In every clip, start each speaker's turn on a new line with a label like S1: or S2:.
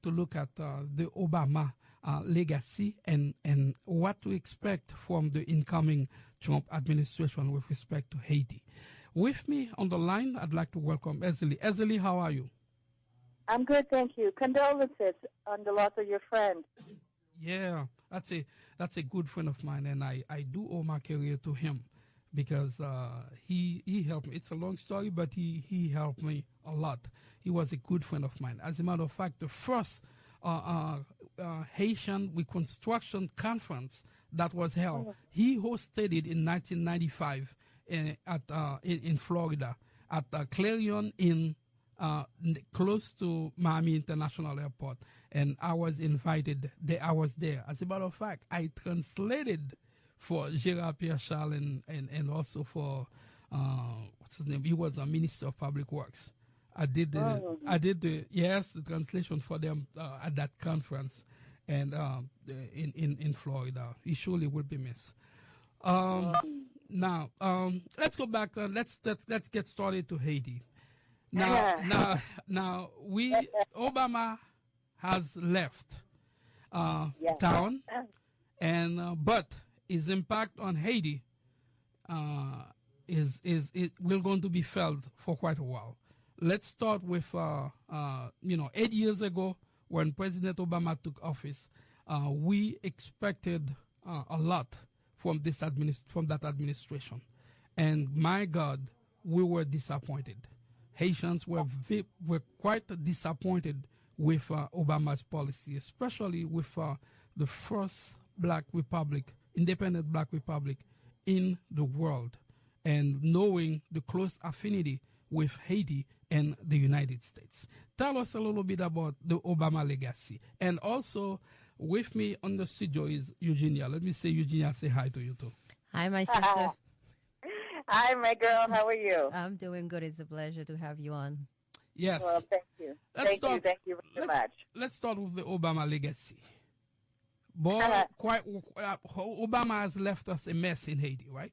S1: to look at the Obama legacy and what to expect from the incoming Trump administration with respect to Haiti. With me on the line, I'd like to welcome Èzili. Èzili, how are you?
S2: I'm good, thank you. Condolences on the loss of your friend.
S1: Yeah, that's a good friend of mine, and I do owe my career to him because he helped me. It's a long story, but he helped me a lot. He was a good friend of mine. As a matter of fact, the first Haitian Reconstruction Conference that was held, he hosted it in 1995 in Florida at Clarion in close to Miami International Airport, and I was invited. I was there. As a matter of fact, I translated for Gérard Pierre-Charles and also for what's his name? He was a minister of public works. I did the translation for them at that conference, and in Florida. He surely will be missed. Now, let's go back. Let's get started to Haiti. Now, Obama has left town, and but his impact on Haiti is will going to be felt for quite a while. Let's start with 8 years ago when President Obama took office. We expected a lot from that administration, and my God, we were disappointed. Haitians were quite disappointed with Obama's policy, especially with the first independent black republic in the world, and knowing the close affinity with Haiti and the United States. Tell us a little bit about the Obama legacy. And also with me on the studio is Eugenia. Let me say, Eugenia, say hi to you too.
S3: Hi, my sister.
S2: Hi, my girl. How are you?
S3: I'm doing good. It's a pleasure to have you on.
S1: Yes.
S2: Well, thank you. Thank you very much.
S1: Let's start with the Obama legacy. Boy, Obama has left us a mess in Haiti, right?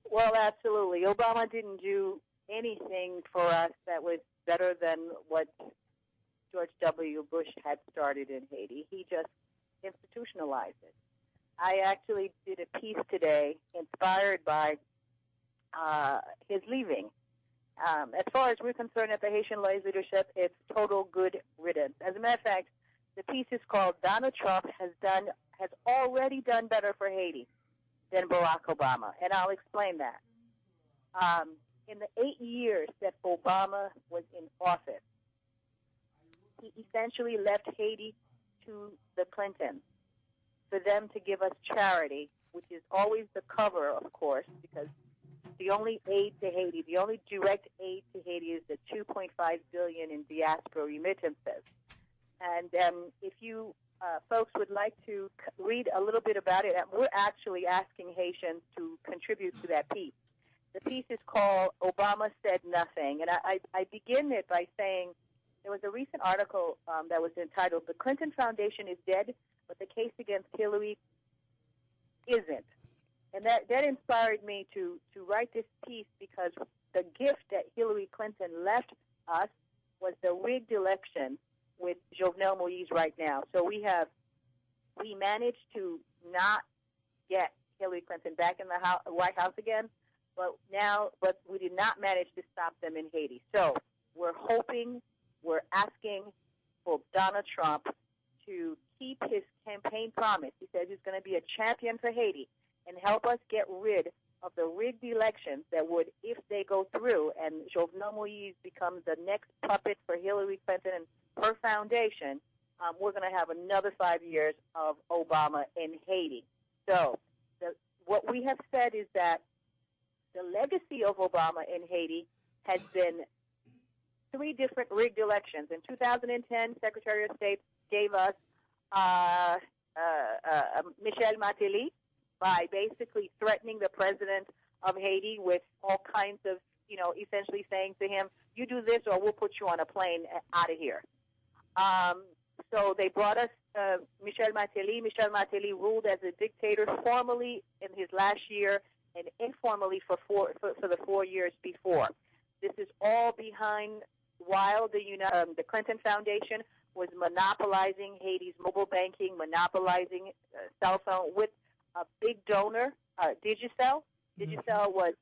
S2: Well, absolutely. Obama didn't do anything for us that was better than what George W. Bush had started in Haiti. He just institutionalized it. I actually did a piece today inspired by his leaving. As far as we're concerned at the Haitian Lawyers Leadership, it's total good riddance. As a matter of fact, the piece is called Donald Trump has already done better for Haiti than Barack Obama, and I'll explain that. In the 8 years that Obama was in office, he essentially left Haiti to the Clintons for them to give us charity, which is always the cover, of course, because the only aid to Haiti, the only direct aid to Haiti is the $2.5 billion in diaspora remittances. And if you folks would like to read a little bit about it, we're actually asking Haitians to contribute to that piece. The piece is called Obama Said Nothing, and I begin it by saying there was a recent article that was entitled "The Clinton Foundation is Dead, but the Case Against Hillary Isn't." And that inspired me to write this piece because the gift that Hillary Clinton left us was the rigged election with Jovenel Moise right now. So we managed to not get Hillary Clinton back in the White House again, but we did not manage to stop them in Haiti. So we're asking for Donald Trump to keep his campaign promise. He says he's going to be a champion for Haiti and help us get rid of the rigged elections that would, if they go through, and Jovenel Moise becomes the next puppet for Hillary Clinton and her foundation, we're going to have another 5 years of Obama in Haiti. So what we have said is that the legacy of Obama in Haiti has been 3 different rigged elections. In 2010, Secretary of State gave us Michel Martelly by basically threatening the president of Haiti with all kinds of, essentially saying to him, you do this or we'll put you on a plane out of here. So they brought us Michel Martelly. Michel Martelly ruled as a dictator formally in his last year and informally for the 4 years before. This is all behind while the Clinton Foundation was monopolizing Haiti's mobile banking, monopolizing cell phone with a big donor, Digicel. Digicel was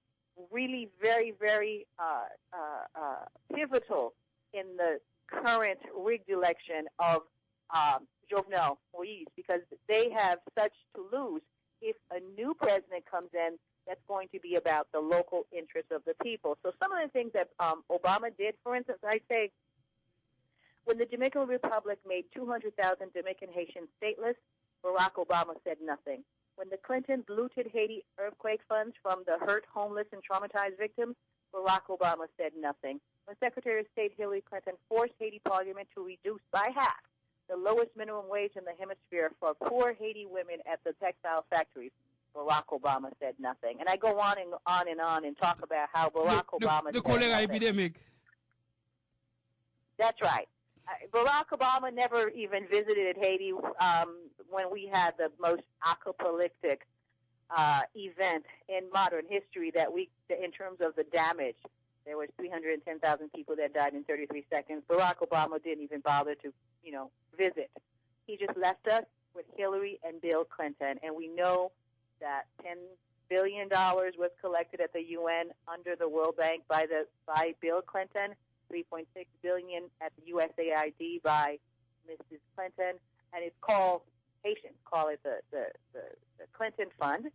S2: really very, very pivotal in the current rigged election of Jovenel Moise, because they have such to lose if a new president comes in that's going to be about the local interests of the people. So some of the things that Obama did, for instance, I say, when the Dominican Republic made 200,000 Dominican Haitians stateless, Barack Obama said nothing. When the Clintons looted Haiti earthquake funds from the hurt, homeless, and traumatized victims, Barack Obama said nothing. When Secretary of State Hillary Clinton forced Haiti Parliament to reduce by half the lowest minimum wage in the hemisphere for poor Haiti women at the textile factories, Barack Obama said nothing. And I go on and talk about how Barack Obama
S1: the
S2: said
S1: cholera
S2: nothing.
S1: epidemic.
S2: That's right. Barack Obama never even visited Haiti when we had the most apocalyptic event in modern history in terms of the damage. There was 310,000 people that died in 33 seconds. Barack Obama didn't even bother to, visit. He just left us with Hillary and Bill Clinton, and we know that $10 billion was collected at the UN under the World Bank by Bill Clinton, $3.6 billion at the USAID by Mrs. Clinton, and it's called, Haitians call it the Clinton Fund,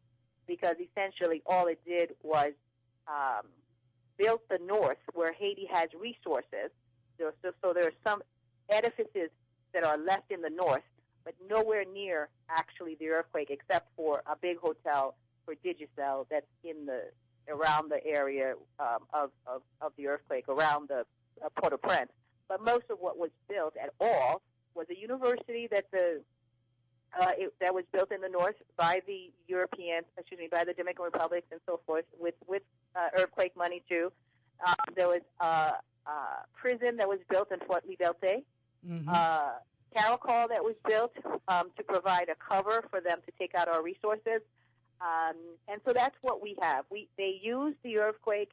S2: because essentially all it did was built the north where Haiti has resources. So there are some edifices that are left in the north, but nowhere near actually the earthquake, except for a big hotel for Digicel that's around the area of the earthquake, around the Port-au-Prince. But most of what was built at all was a university that was built in the north by the by the Dominican Republic and so forth, with earthquake money too. There was a prison that was built in Fort Liberté. Caracol that was built to provide a cover for them to take out our resources. And so that's what we have. They used the earthquake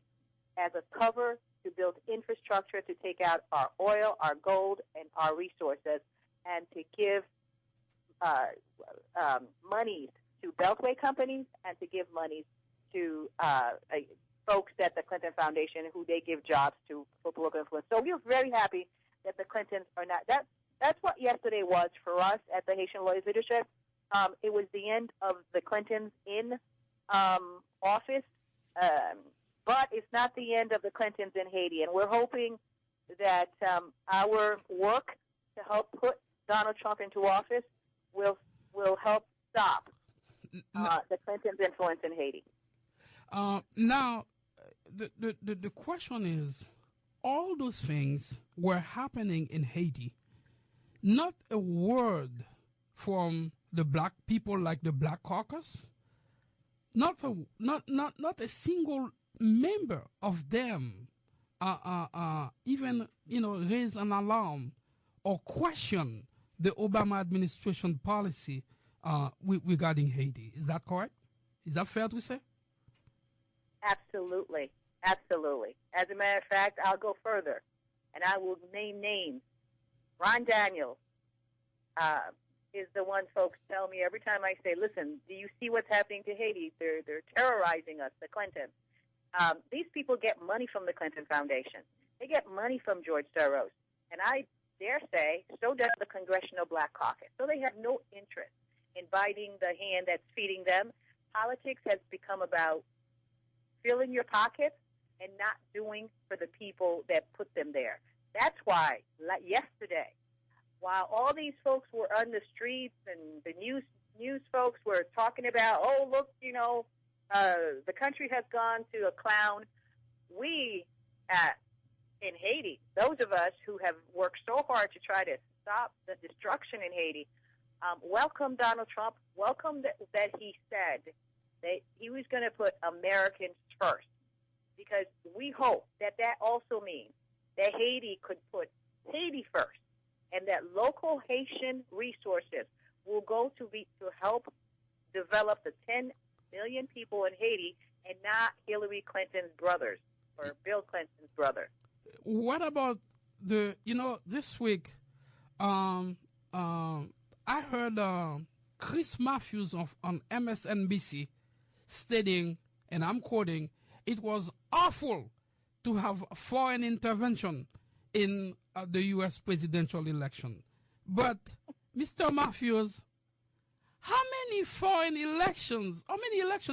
S2: as a cover to build infrastructure to take out our oil, our gold, and our resources, and to give monies to Beltway companies and to give monies to folks at the Clinton Foundation who they give jobs to for political influence. So we're very happy that the Clintons are not. That's what yesterday was for us at the Haitian Lawyers Leadership. It was the end of the Clintons in office, but it's not the end of the Clintons in Haiti. And we're hoping that our work to help put Donald Trump into office will help stop the Clintons' influence in Haiti.
S1: Now, the question is, all those things were happening in Haiti. Not a word from the black people, like the Black Caucus. Not a single member of them even raise an alarm or question the Obama administration policy regarding Haiti. Is that correct? Is that fair to say?
S2: Absolutely. Absolutely. As a matter of fact, I'll go further, and I will name names. Ron Daniels is the one folks tell me every time I say, listen, do you see what's happening to Haiti? They're terrorizing us, the Clintons. These people get money from the Clinton Foundation. They get money from George Soros. And I dare say, so does the Congressional Black Caucus. So they have no interest in biting the hand that's feeding them. Politics has become about filling your pockets and not doing for the people that put them there. That's why, yesterday, while all these folks were on the streets and the news folks were talking about, oh, look, the country has gone to a clown, we in Haiti, those of us who have worked so hard to try to stop the destruction in Haiti, welcome Donald Trump, welcome that he said that he was going to put Americans first, because we hope that also means that Haiti could put Haiti first, and that local Haitian resources will go to help develop the 10 million people in Haiti, and not Hillary Clinton's brothers or Bill Clinton's brother.
S1: What about this week, Um, I heard Chris Matthews on MSNBC stating, and I'm quoting, it was awful to have foreign intervention in the U.S. presidential election. But, Mr. Matthews, how many elections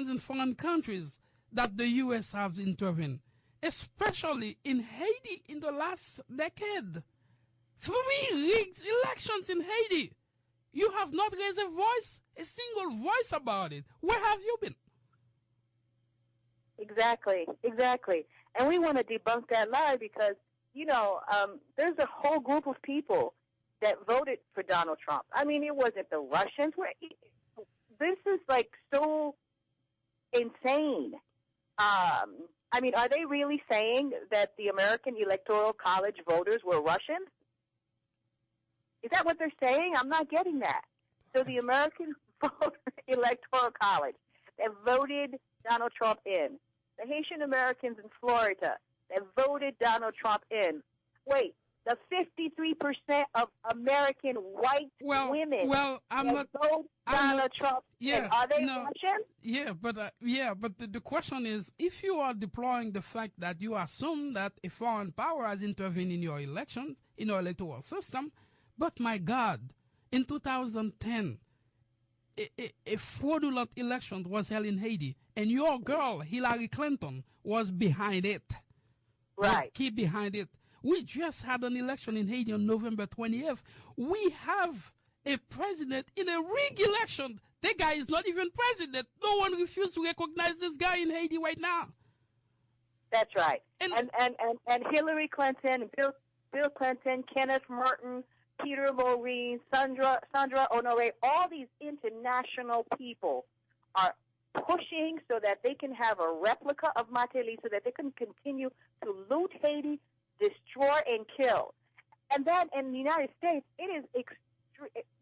S1: in foreign countries that the U.S. has intervened, especially in Haiti in the last decade? 3 rigged elections in Haiti. You have not raised a single voice about it. Where have you been?
S2: Exactly. And we want to debunk that lie because, there's a whole group of people that voted for Donald Trump. I mean, it wasn't the Russians. This is like so insane. I mean, are they really saying that the American Electoral College voters were Russians? Is that what they're saying? I'm not getting that. So the American Electoral College that voted Donald Trump in, the Haitian Americans in Florida that voted Donald Trump in, wait, the 53% of American white women vote Donald Trump in, are they Russian?
S1: Yeah, but the question is, if you are deploying the fact that you assume that a foreign power has intervened in your elections, in your electoral system, but my God, in 2010, a fraudulent election was held in Haiti, and your girl, Hillary Clinton, was behind it.
S2: Right.
S1: Was key behind it. We just had an election in Haiti on November 20th. We have a president in a rigged election. The guy is not even president. No one refused to recognize this guy in Haiti right now.
S2: That's right. And Hillary Clinton, Bill Clinton, Kenneth Martin, Peter Maureen, Sandra Honore, all these international people are pushing so that they can have a replica of Mateli, so that they can continue to loot Haiti, destroy and kill. And then in the United States, it is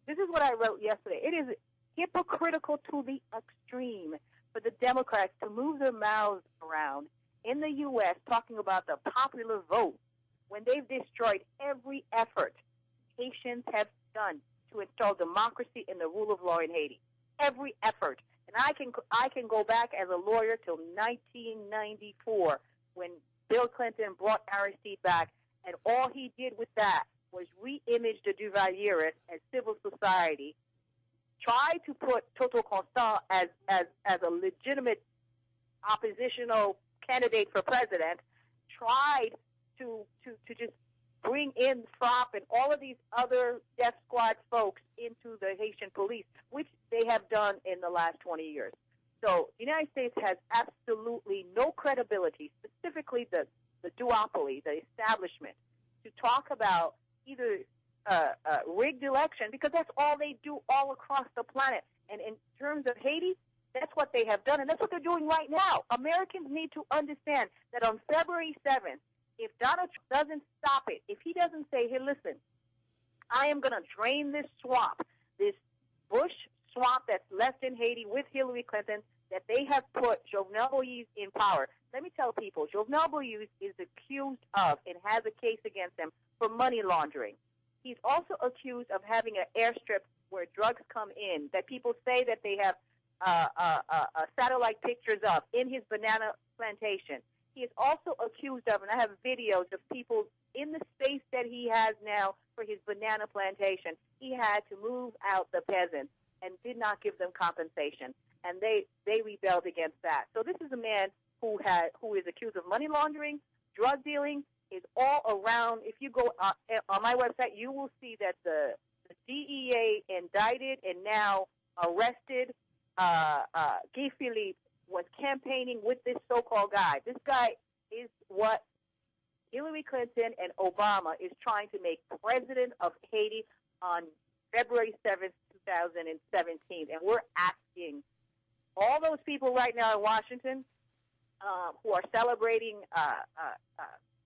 S2: this is what I wrote yesterday. It is hypocritical to the extreme for the Democrats to move their mouths around in the U.S. talking about the popular vote when they've destroyed every effort Haitians have done to install democracy and the rule of law in Haiti. Every effort. And I can go back as a lawyer till 1994 when Bill Clinton brought Aristide back, and all he did with that was re-image the Duvalierists as civil society, try to put Toto Constant as a legitimate oppositional candidate for president, tried to just bring in FROP and all of these other death squad folks into the Haitian police, which they have done in the last 20 years. So the United States has absolutely no credibility, specifically the duopoly, the establishment, to talk about either rigged election, because that's all they do all across the planet. And in terms of Haiti, that's what they have done, and that's what they're doing right now. Americans need to understand that on February 7th, if Donald Trump doesn't stop it, if he doesn't say, hey, listen, I am going to drain this swamp, this Bush swamp that's left in Haiti with Hillary Clinton, that they have put Jovenel Moise in power. Let me tell people, Jovenel Moise is accused of and has a case against him for money laundering. He's also accused of having an airstrip where drugs come in, that people say that they have satellite pictures of in his banana plantation. He is also accused of, and I have videos of people in the space that he has now for his banana plantation. He had to move out the peasants and did not give them compensation, and they rebelled against that. So this is a man who is accused of money laundering, drug dealing, is all around. If you go on my website, you will see that the DEA indicted and now arrested Guy Philippe was campaigning with this so-called guy. This guy is what Hillary Clinton and Obama is trying to make president of Haiti on February 7th, 2017. And we're asking all those people right now in Washington who are celebrating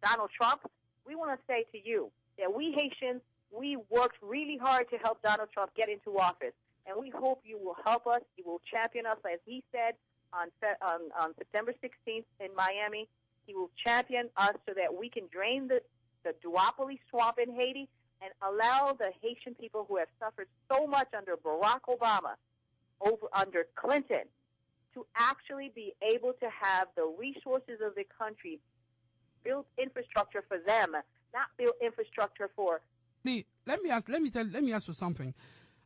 S2: Donald Trump, we want to say to you that we Haitians, we worked really hard to help Donald Trump get into office. And we hope you will help us. You will champion us, as he said on September 16th in Miami. He will champion us so that we can drain the duopoly swamp in Haiti and allow the Haitian people who have suffered so much under Barack Obama, under Clinton, to actually be able to have the resources of the country, build infrastructure for them, not build infrastructure for.
S1: Let me ask you something.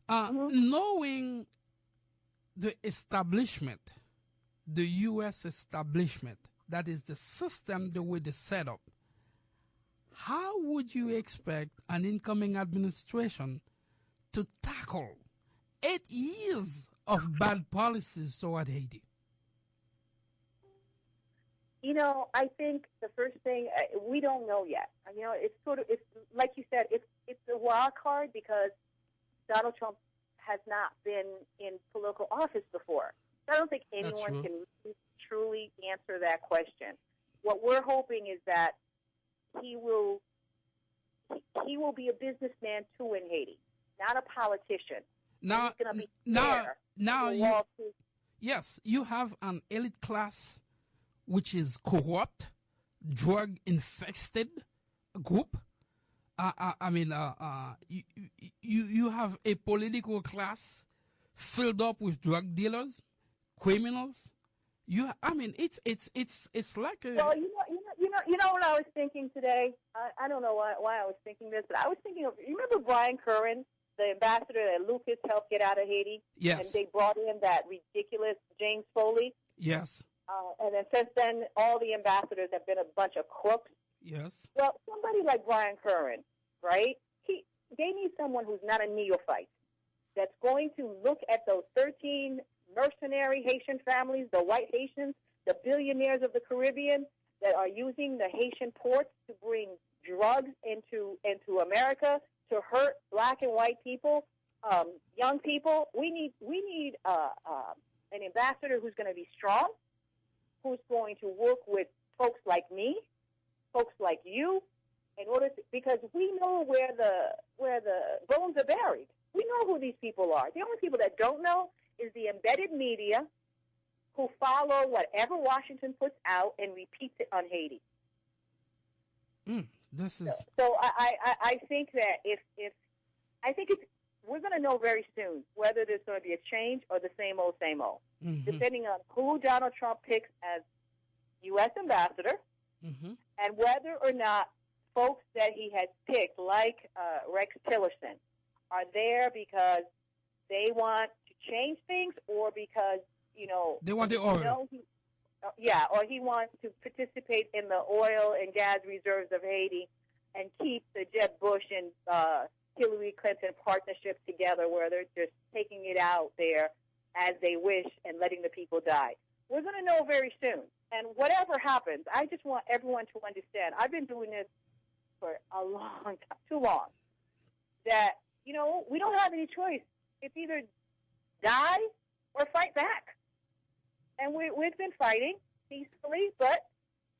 S1: Knowing the establishment, the U.S. establishment, that is the system, the way they set up, how would you expect an incoming administration to tackle 8 years of bad policies toward Haiti?
S2: You know, I think the first thing, we don't know yet. You know, it's like you said, it's a wild card because Donald Trump has not been in political office before. I don't think anyone can truly answer that question. What we're hoping is that he will be a businessman too in Haiti, not a politician.
S1: Now,
S2: he's going to be fair.
S1: Yes, you have an elite class which is corrupt, drug-infested group. You have a political class filled up with drug dealers, criminals. It's like a.
S2: Well, you know what I was thinking today. I don't know why I was thinking this, but I was thinking of. You remember Brian Curran, the ambassador that Lucas helped get out of Haiti?
S1: Yes.
S2: And they brought in that ridiculous James Foley.
S1: Yes.
S2: And then since then, all the ambassadors have been a bunch of crooks.
S1: Yes.
S2: Well, somebody like Brian Curran, right? They need someone who's not a neophyte, that's going to look at those 13 mercenary Haitian families, the white Haitians, the billionaires of the Caribbean that are using the Haitian ports to bring drugs into America to hurt black and white people, young people. We need an ambassador who's going to be strong, who's going to work with folks like me, folks like you, because we know where the bones are buried. We know who these people are. The only people that don't know is the embedded media who follow whatever Washington puts out and repeats it on Haiti. So I think that we're going to know very soon whether there's going to be a change or the same old, depending on who Donald Trump picks as U.S. ambassador, and whether or not folks that he has picked, like Rex Tillerson, are there because they want to change things or because,
S1: they want the oil.
S2: Or he wants to participate in the oil and gas reserves of Haiti and keep the Jeb Bush and Hillary Clinton partnership together where they're just taking it out there as they wish and letting the people die. We're going to know very soon. And whatever happens, I just want everyone to understand, I've been doing this for a long time, too long, that, we don't have any choice. It's either die or fight back. And we've been fighting peacefully, but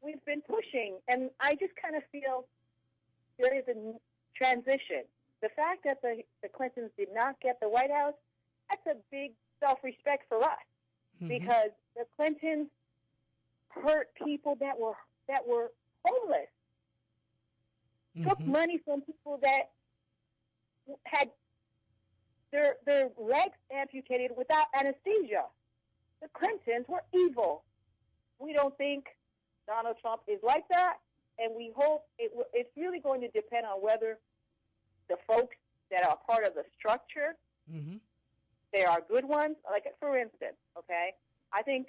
S2: we've been pushing. And I just kind of feel there is a transition. The fact that the Clintons did not get the White House, that's a big self-respect for us, because the Clintons hurt people that were homeless, took money from people that had their legs amputated without anesthesia. The Clintons were evil. We don't think Donald Trump is like that, and we hope it's really going to depend on whether the folks that are part of the structure, they are good ones. Like, for instance, okay, I think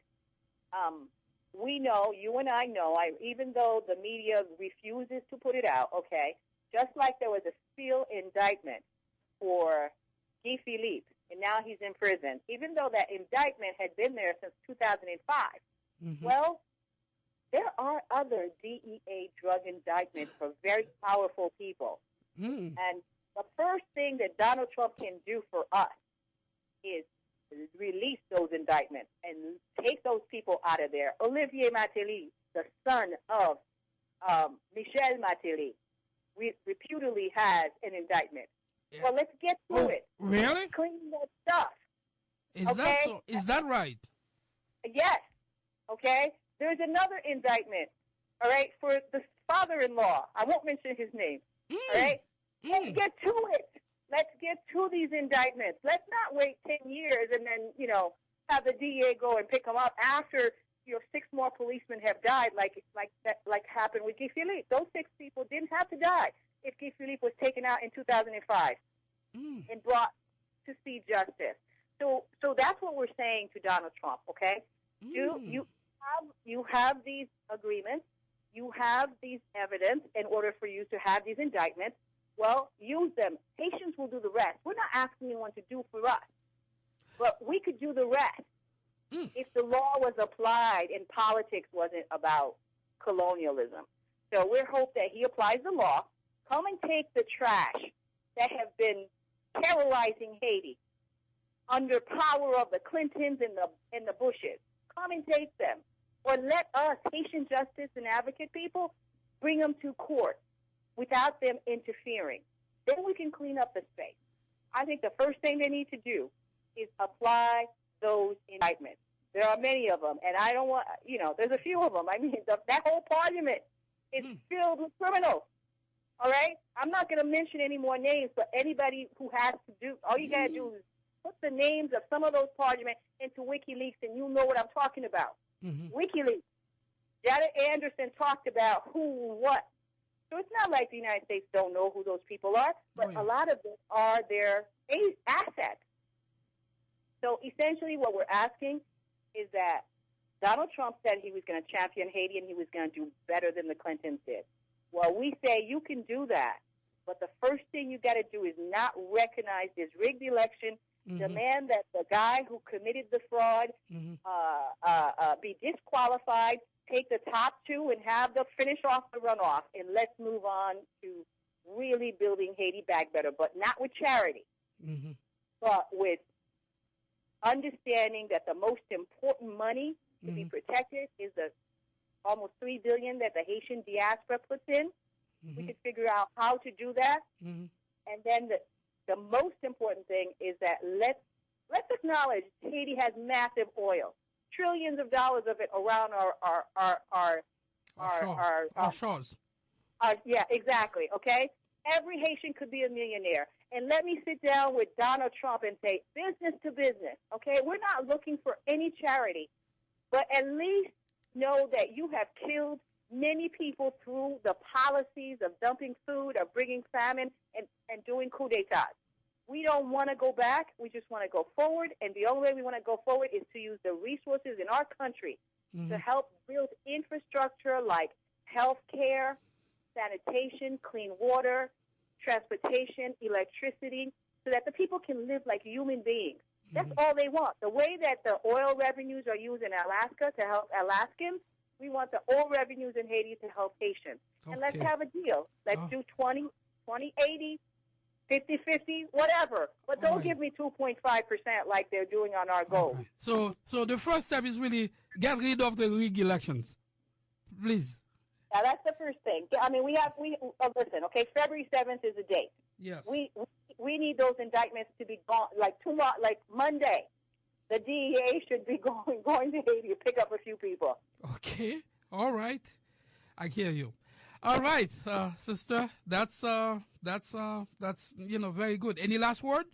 S2: we know, you and I know, even though the media refuses to put it out, okay, just like there was a Steele indictment for Guy Philippe, and now he's in prison, even though that indictment had been there since 2005. Well, there are other DEA drug indictments for very powerful people. And the first thing that Donald Trump can do for us is release those indictments and take those people out of there. Olivier Martelly, the son of Michel Martelly, reputedly has an indictment. Yeah. Well, let's get to it.
S1: Really?
S2: Clean that stuff.
S1: Is that right?
S2: Yes. Okay? There's another indictment, all right, for the father-in-law. I won't mention his name, all right? Let's get to it. Let's get to these indictments. Let's not wait 10 years and then, have the DA go and pick them up after 6 more policemen have died, like happened with Guy Philippe. Those 6 people didn't have to die if Guy Philippe was taken out in 2005 and brought to see justice. So that's what we're saying to Donald Trump. Okay, you have these agreements, you have these evidence in order for you to have these indictments. Well, use them. Haitians will do the rest. We're not asking anyone to do for us, but we could do the rest. If the law was applied and politics wasn't about colonialism. So we hope that he applies the law. Come and take the trash that have been terrorizing Haiti under power of the Clintons and the Bushes. Come and take them. Or let us, Haitian justice and advocate people, bring them to court without them interfering. Then we can clean up the space. I think the first thing they need to do is apply those indictments. There are many of them, and I don't want, there's a few of them. I mean, that whole parliament is filled with criminals, all right? I'm not going to mention any more names, but anybody who has to do, all you got to do is put the names of some of those parliament into WikiLeaks, and you'll know what I'm talking about. WikiLeaks. Janet Anderson talked about who and what. So it's not like the United States don't know who those people are, but a lot of them are their assets. So essentially what we're asking is that Donald Trump said he was going to champion Haiti and he was going to do better than the Clintons did. Well, we say you can do that, but the first thing you got to do is not recognize this rigged election, demand that the guy who committed the fraud be disqualified, take the top 2 and have them finish off the runoff, and let's move on to really building Haiti back better, but not with charity, but with understanding that the most important money to be protected is the almost $3 billion that the Haitian diaspora puts in. We could figure out how to do that. And then the most important thing is that let's acknowledge Haiti has massive oil, trillions of dollars of it around our
S1: shores.
S2: Yeah, exactly. Okay, every Haitian could be a millionaire. And let me sit down with Donald Trump and say, business to business, okay? We're not looking for any charity, but at least know that you have killed many people through the policies of dumping food, of bringing famine, and doing coup d'etat. We don't want to go back. We just want to go forward, and the only way we want to go forward is to use the resources in our country to help build infrastructure like health care, sanitation, clean water, transportation, electricity, so that the people can live like human beings. That's all they want. The way that the oil revenues are used in Alaska to help Alaskans, we want the oil revenues in Haiti to help Haitians. And let's have a deal. Let's do 20, 80, 50-50, whatever. But don't give me 2.5% like they're doing on our goal.
S1: So the first step is really get rid of the rigged elections. Please.
S2: Now, that's the first thing. I mean, listen, okay, February 7th is a date.
S1: Yes.
S2: We need those indictments to be gone, like tomorrow, like Monday. The DEA should be going to Haiti to pick up a few people.
S1: Okay. All right. I hear you. All right, sister. That's very good. Any last word?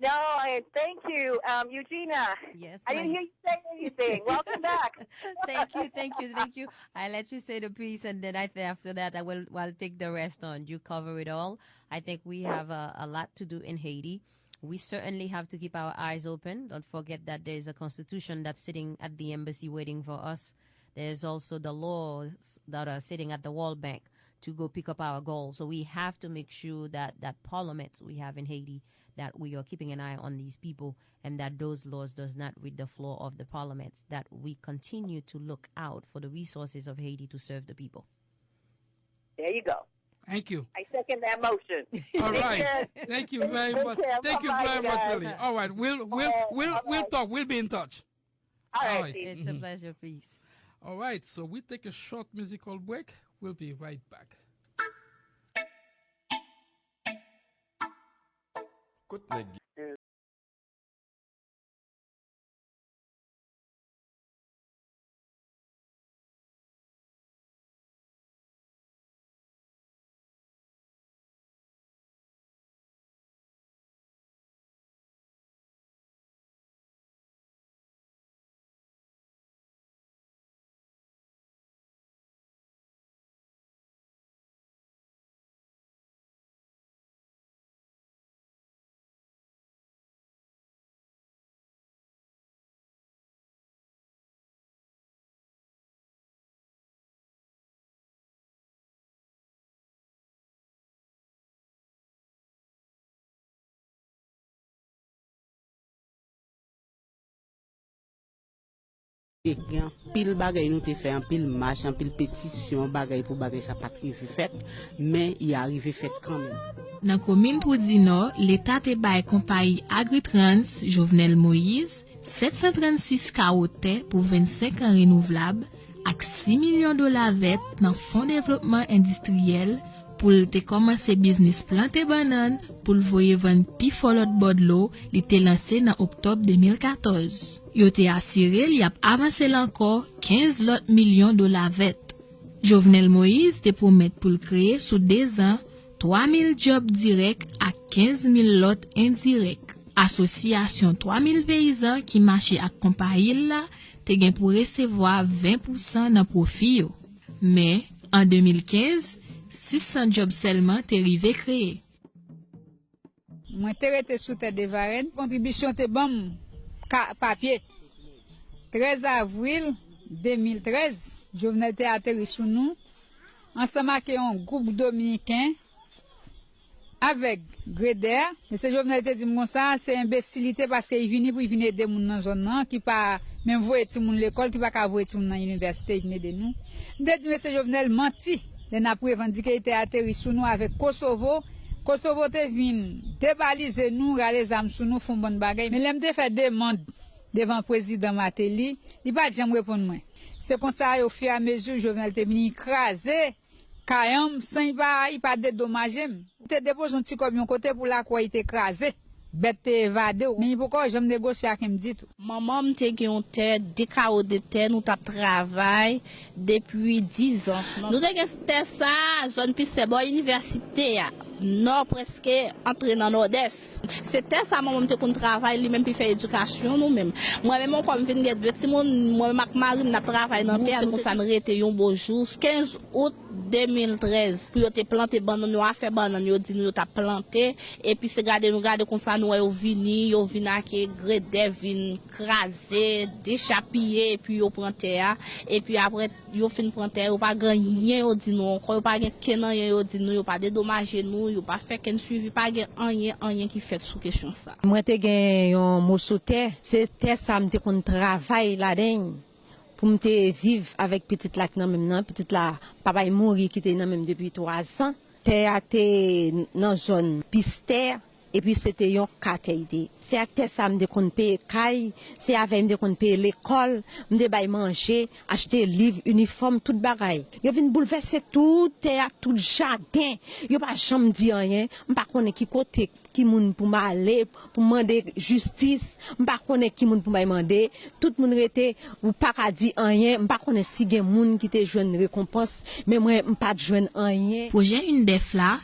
S2: No, thank you, Eugenia.
S3: Yes,
S2: I didn't hear you say anything. Welcome back.
S3: Thank you. I'll let you say the piece, and then after that, I'll take the rest on. You cover it all. I think we have a lot to do in Haiti. We certainly have to keep our eyes open. Don't forget that there's a constitution that's sitting at the embassy waiting for us. There's also the laws that are sitting at the World Bank to go pick up our goals. So we have to make sure that parliament we have in Haiti, that we are keeping an eye on these people, and that those laws does not reach the floor of the parliaments, that we continue to look out for the resources of Haiti to serve the people.
S2: There you go.
S1: Thank you.
S2: I second that motion.
S1: All right. Thank you very much. Thank you very much, Ellie. All right. We'll talk. We'll be in touch.
S2: All right.
S3: It's a pleasure. Peace.
S1: All right. So we take a short musical break. We'll be right back.
S4: Pile bagay nous te fait un pile marche, un pile pétition, bagay pour bagay ça pas privé fait, mais il arrivé fait quand même.
S5: Dans la commune Poudino, l'État te bail compagnie Agritrans Jovenel Moise 736 carottes pour 25 ans renouvelables avec 6 millions de dollars vet dans fonds développement industriel pour te commencer business planter banane pour le voyer vendre pi folot bodlo, il était lancé en octobre 2014. Yo te assuré il y a avancé encore 15 autres millions de dollars vet. Jovenel Moise te promet pour le créer sous 2 ans 3000 jobs directs à 15 000 lots indirects. Association 3000 paysans qui marchaient à compagnie là, te gen pour recevoir 20% dans profit. Mais en 2015, 600 jobs seulement te rivé créé.
S6: Moi te sous tête de Varenne, contribution te bon papier. 13 avril 2013, Jovenel te atterri sous nous ensemble avec un groupe dominicain avec Greder. Mais ce Jovenel te dit comme ça, c'est imbécilité parce qu'il vient pour venir aider moun dans zone nan qui pas même voyer ti moun l'école qui pas ka voyer ti moun dans l'université il venir de nous. Me dit monsieur Jovenel menti. Il n'a revendiqué était atterri sous nous avec Kosovo. Kosovo te vinn débaliser nous, les âmes sous nous font bonne bagaille. Mais l'aime te fait demande devant président Matéli, il pas jamais répondre moi. C'est comme ça au fur et à mesure Jovenel te vinn écraser Kayam sans il pas dédommager. Te dépose un petit camion côté pour la quoi il t'écraser. Bête évadé. Mais pourquoi j'aime négocier avec me dit tout.
S7: Maman me te gen terre des carreaux de terre nous t'a travail depuis 10 ans. Nous te gen ça zone puis c'est bon université nord presque entré dans nord-est. C'était ça maman te kon travail lui même puis faire éducation nous même. Moi même comme vinn get petit monde moi même avec Marine n'a travail dans terre pour ça nous été un beau jour 15 août 2013 pour te planter banane nous a fait banane yo dit nous t'a planté et puis c'est garder nous garder comme ça nous yo vini que grede vin craser déchapiller et puis yo prend terre et puis après yo fin prend terre yo pas gagner yo dit nous encore yo pas gain kenan yo dit nous yo pas dédommager nous yo pas fait qu'un suivi pas gain rien qui fait sous question ça.
S8: Moi te gain un morceau terre c'était ça me qu'on travail là-dedans pour me vivre avec petite là nan même nan petite là papa est mort qui était nan même depuis 3 ans terre dans zone pistère. Et puis c'était un quartier. C'est avec ça me qu'on paye caille, c'est avec me qu'on paye l'école, me bay manger, acheter livres, uniformes, tout bagaille. Yo vinn bouleverser tout terre, tout jardin. Yo pas jamais dit rien, on pas connait qui côté qui moun pour m'aller pour demander justice, on pas connait qui moun pour demander, tout moun rete ou pas dit rien, on pas connait si gen moun qui te joine récompense, mais moi on pas joine rien.
S5: Projet une def là